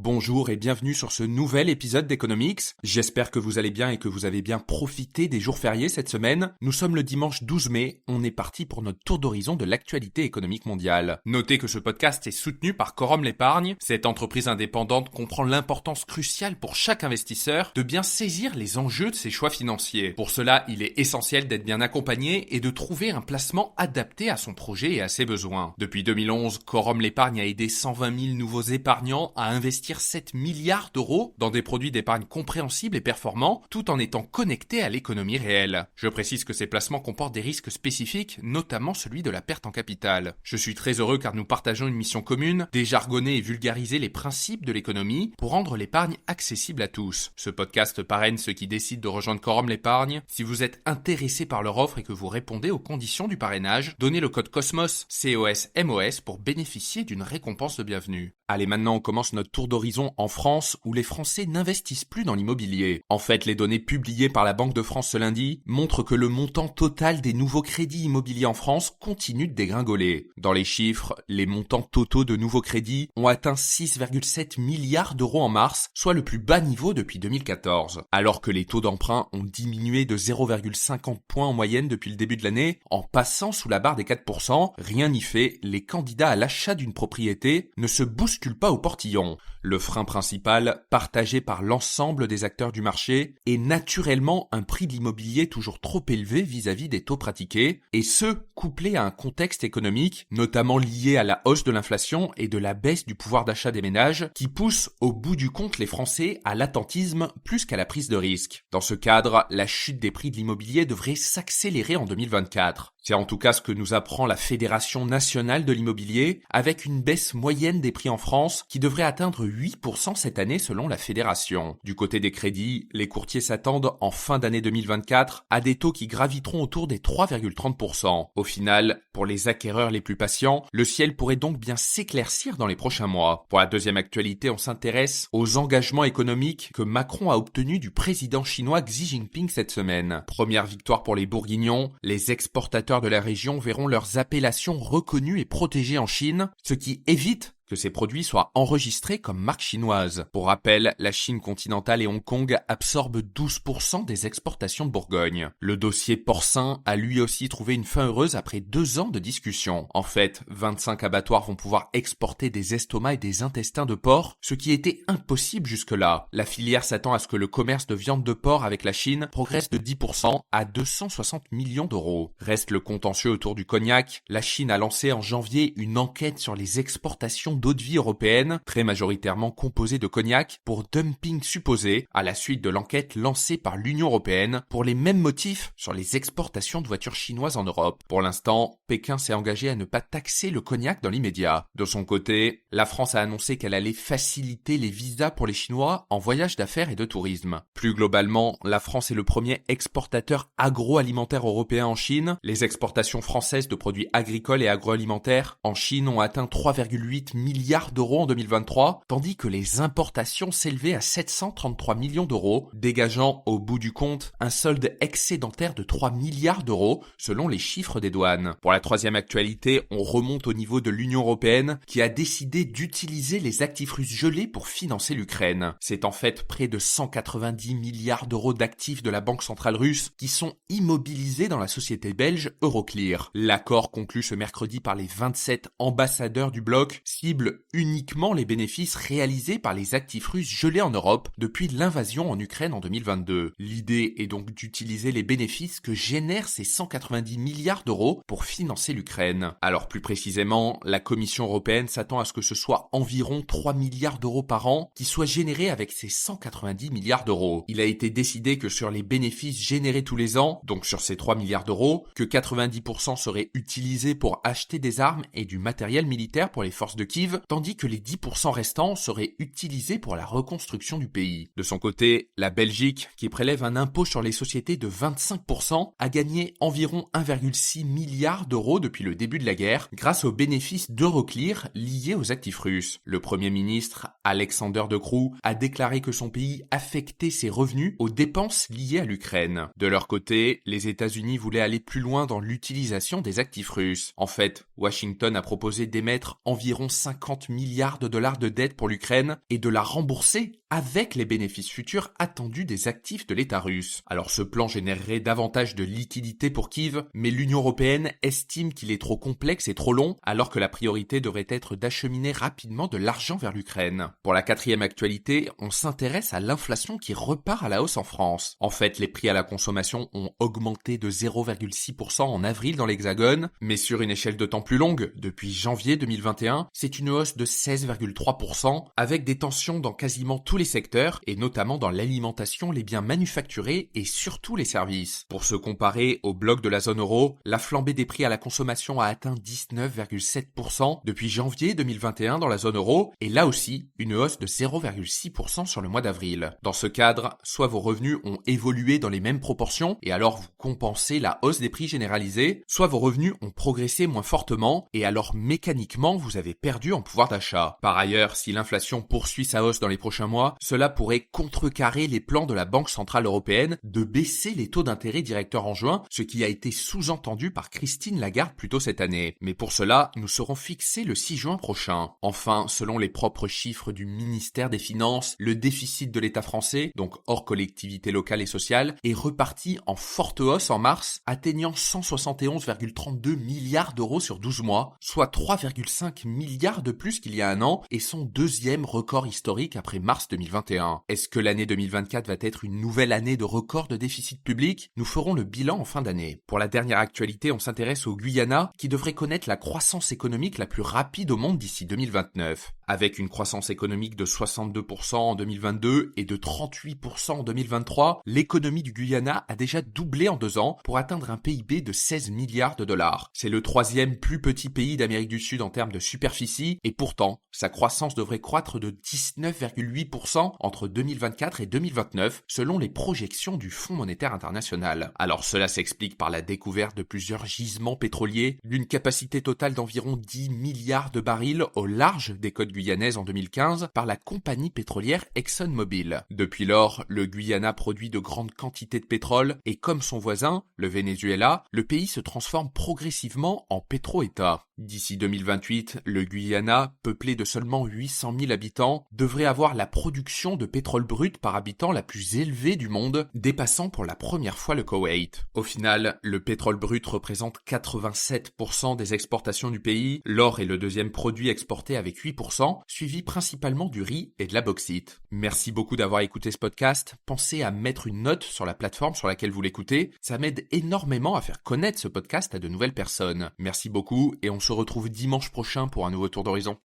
Bonjour et bienvenue sur ce nouvel épisode d'Economics. J'espère que vous allez bien et que vous avez bien profité des jours fériés cette semaine. Nous sommes le dimanche 12 mai, on est parti pour notre tour d'horizon de l'actualité économique mondiale. Notez que ce podcast est soutenu par Quorum l'Épargne. Cette entreprise indépendante comprend l'importance cruciale pour chaque investisseur de bien saisir les enjeux de ses choix financiers. Pour cela, il est essentiel d'être bien accompagné et de trouver un placement adapté à son projet et à ses besoins. Depuis 2011, Quorum l'Épargne a aidé 120 000 nouveaux épargnants à investir 7 milliards d'euros dans des produits d'épargne compréhensibles et performants, tout en étant connectés à l'économie réelle. Je précise que ces placements comportent des risques spécifiques, notamment celui de la perte en capital. Je suis très heureux car nous partageons une mission commune, déjargonner et vulgariser les principes de l'économie pour rendre l'épargne accessible à tous. Ce podcast parraine ceux qui décident de rejoindre Quorum l'Épargne. Si vous êtes intéressé par leur offre et que vous répondez aux conditions du parrainage, donnez le code COSMOS, COSMOS, pour bénéficier d'une récompense de bienvenue. Allez, maintenant on commence notre tour d'horizon en France où les Français n'investissent plus dans l'immobilier. En fait, les données publiées par la Banque de France ce lundi montrent que le montant total des nouveaux crédits immobiliers en France continue de dégringoler. Dans les chiffres, les montants totaux de nouveaux crédits ont atteint 6,7 milliards d'euros en mars, soit le plus bas niveau depuis 2014. Alors que les taux d'emprunt ont diminué de 0,50 points en moyenne depuis le début de l'année, en passant sous la barre des 4%, rien n'y fait, les candidats à l'achat d'une propriété ne se bousculent pas au portillon. Le frein principal, partagé par l'ensemble des acteurs du marché, est naturellement un prix de l'immobilier toujours trop élevé vis-à-vis des taux pratiqués, et ce, couplé à un contexte économique, notamment lié à la hausse de l'inflation et de la baisse du pouvoir d'achat des ménages, qui pousse au bout du compte les Français à l'attentisme plus qu'à la prise de risque. Dans ce cadre, la chute des prix de l'immobilier devrait s'accélérer en 2024. C'est en tout cas ce que nous apprend la Fédération nationale de l'immobilier, avec une baisse moyenne des prix en France qui devrait atteindre 8% cette année selon la Fédération. Du côté des crédits, les courtiers s'attendent en fin d'année 2024 à des taux qui graviteront autour des 3,30%. Au final, pour les acquéreurs les plus patients, le ciel pourrait donc bien s'éclaircir dans les prochains mois. Pour la deuxième actualité, on s'intéresse aux engagements économiques que Macron a obtenus du président chinois Xi Jinping cette semaine. Première victoire pour les Bourguignons, les exportateurs de la région verront leurs appellations reconnues et protégées en Chine, ce qui évite que ces produits soient enregistrés comme marque chinoise. Pour rappel, la Chine continentale et Hong Kong absorbent 12% des exportations de Bourgogne. Le dossier porcin a lui aussi trouvé une fin heureuse après 2 ans de discussion. En fait, 25 abattoirs vont pouvoir exporter des estomacs et des intestins de porc, ce qui était impossible jusque-là. La filière s'attend à ce que le commerce de viande de porc avec la Chine progresse de 10% à 260 millions d'euros. Reste le contentieux autour du cognac. La Chine a lancé en janvier une enquête sur les exportations d'eau de vie européenne, très majoritairement composée de cognac, pour dumping supposé, à la suite de l'enquête lancée par l'Union européenne pour les mêmes motifs sur les exportations de voitures chinoises en Europe. Pour l'instant, Pékin s'est engagé à ne pas taxer le cognac dans l'immédiat. De son côté, la France a annoncé qu'elle allait faciliter les visas pour les Chinois en voyage d'affaires et de tourisme. Plus globalement, la France est le premier exportateur agroalimentaire européen en Chine. Les exportations françaises de produits agricoles et agroalimentaires en Chine ont atteint 3,8 milliards d'euros en 2023, tandis que les importations s'élevaient à 733 millions d'euros, dégageant au bout du compte un solde excédentaire de 3 milliards d'euros selon les chiffres des douanes. Pour la troisième actualité, on remonte au niveau de l'Union européenne qui a décidé d'utiliser les actifs russes gelés pour financer l'Ukraine. C'est en fait près de 190 milliards d'euros d'actifs de la Banque centrale russe qui sont immobilisés dans la société belge Euroclear. L'accord conclu ce mercredi par les 27 ambassadeurs du bloc cible uniquement les bénéfices réalisés par les actifs russes gelés en Europe depuis l'invasion en Ukraine en 2022. L'idée est donc d'utiliser les bénéfices que génèrent ces 190 milliards d'euros pour financer l'Ukraine. Alors plus précisément, la Commission européenne s'attend à ce que ce soit environ 3 milliards d'euros par an qui soient générés avec ces 190 milliards d'euros. Il a été décidé que sur les bénéfices générés tous les ans, donc sur ces 3 milliards d'euros, que 90% seraient utilisés pour acheter des armes et du matériel militaire pour les forces de Kiev, tandis que les 10% restants seraient utilisés pour la reconstruction du pays. De son côté, la Belgique, qui prélève un impôt sur les sociétés de 25%, a gagné environ 1,6 milliard d'euros depuis le début de la guerre grâce aux bénéfices d'Euroclear liés aux actifs russes. Le Premier ministre, Alexander De Croo, a déclaré que son pays affectait ses revenus aux dépenses liées à l'Ukraine. De leur côté, les États-Unis voulaient aller plus loin dans l'utilisation des actifs russes. En fait, Washington a proposé d'émettre environ 5 $150 milliards de dette pour l'Ukraine et de la rembourser avec les bénéfices futurs attendus des actifs de l'État russe. Alors ce plan générerait davantage de liquidités pour Kiev, mais l'Union européenne estime qu'il est trop complexe et trop long, alors que la priorité devrait être d'acheminer rapidement de l'argent vers l'Ukraine. Pour la quatrième actualité, on s'intéresse à l'inflation qui repart à la hausse en France. En fait, les prix à la consommation ont augmenté de 0,6% en avril dans l'Hexagone, mais sur une échelle de temps plus longue, depuis janvier 2021, c'est une hausse de 16,3%, avec des tensions dans quasiment tous les secteurs, et notamment dans l'alimentation, les biens manufacturés et surtout les services. Pour se comparer au bloc de la zone euro, la flambée des prix à la consommation a atteint 19,7% depuis janvier 2021 dans la zone euro, et là aussi, une hausse de 0,6% sur le mois d'avril. Dans ce cadre, soit vos revenus ont évolué dans les mêmes proportions, et alors vous compensez la hausse des prix généralisés, soit vos revenus ont progressé moins fortement, et alors mécaniquement vous avez perdu en pouvoir d'achat. Par ailleurs, si l'inflation poursuit sa hausse dans les prochains mois, cela pourrait contrecarrer les plans de la Banque Centrale Européenne de baisser les taux d'intérêt directeurs en juin, ce qui a été sous-entendu par Christine Lagarde plus tôt cette année. Mais pour cela, nous serons fixés le 6 juin prochain. Enfin, selon les propres chiffres du ministère des Finances, le déficit de l'État français, donc hors collectivités locales et sociales, est reparti en forte hausse en mars, atteignant 171,32 milliards d'euros sur 12 mois, soit 3,5 milliards de plus qu'il y a un an et son deuxième record historique après mars 2021. Est-ce que l'année 2024 va être une nouvelle année de record de déficit public? Nous ferons le bilan en fin d'année. Pour la dernière actualité, on s'intéresse au Guyana qui devrait connaître la croissance économique la plus rapide au monde d'ici 2029. Avec une croissance économique de 62% en 2022 et de 38% en 2023, l'économie du Guyana a déjà doublé en 2 ans pour atteindre un PIB de 16 milliards de dollars. C'est le troisième plus petit pays d'Amérique du Sud en termes de superficie et pourtant, sa croissance devrait croître de 19,8% entre 2024 et 2029 selon les projections du Fonds monétaire international. Alors cela s'explique par la découverte de plusieurs gisements pétroliers d'une capacité totale d'environ 10 milliards de barils au large des côtes guyanaises en 2015 par la compagnie pétrolière ExxonMobil. Depuis lors, le Guyana produit de grandes quantités de pétrole et comme son voisin, le Venezuela, le pays se transforme progressivement en pétro-État. D'ici 2028, le Guyana, peuplé de seulement 800 000 habitants, devrait avoir la production de pétrole brut par habitant la plus élevée du monde, dépassant pour la première fois le Koweït. Au final, le pétrole brut représente 87% des exportations du pays, l'or est le deuxième produit exporté avec 8%, suivi principalement du riz et de la bauxite. Merci beaucoup d'avoir écouté ce podcast. Pensez à mettre une note sur la plateforme sur laquelle vous l'écoutez. Ça m'aide énormément à faire connaître ce podcast à de nouvelles personnes. Merci beaucoup et on se retrouve dimanche prochain pour un nouveau tour d'horizon.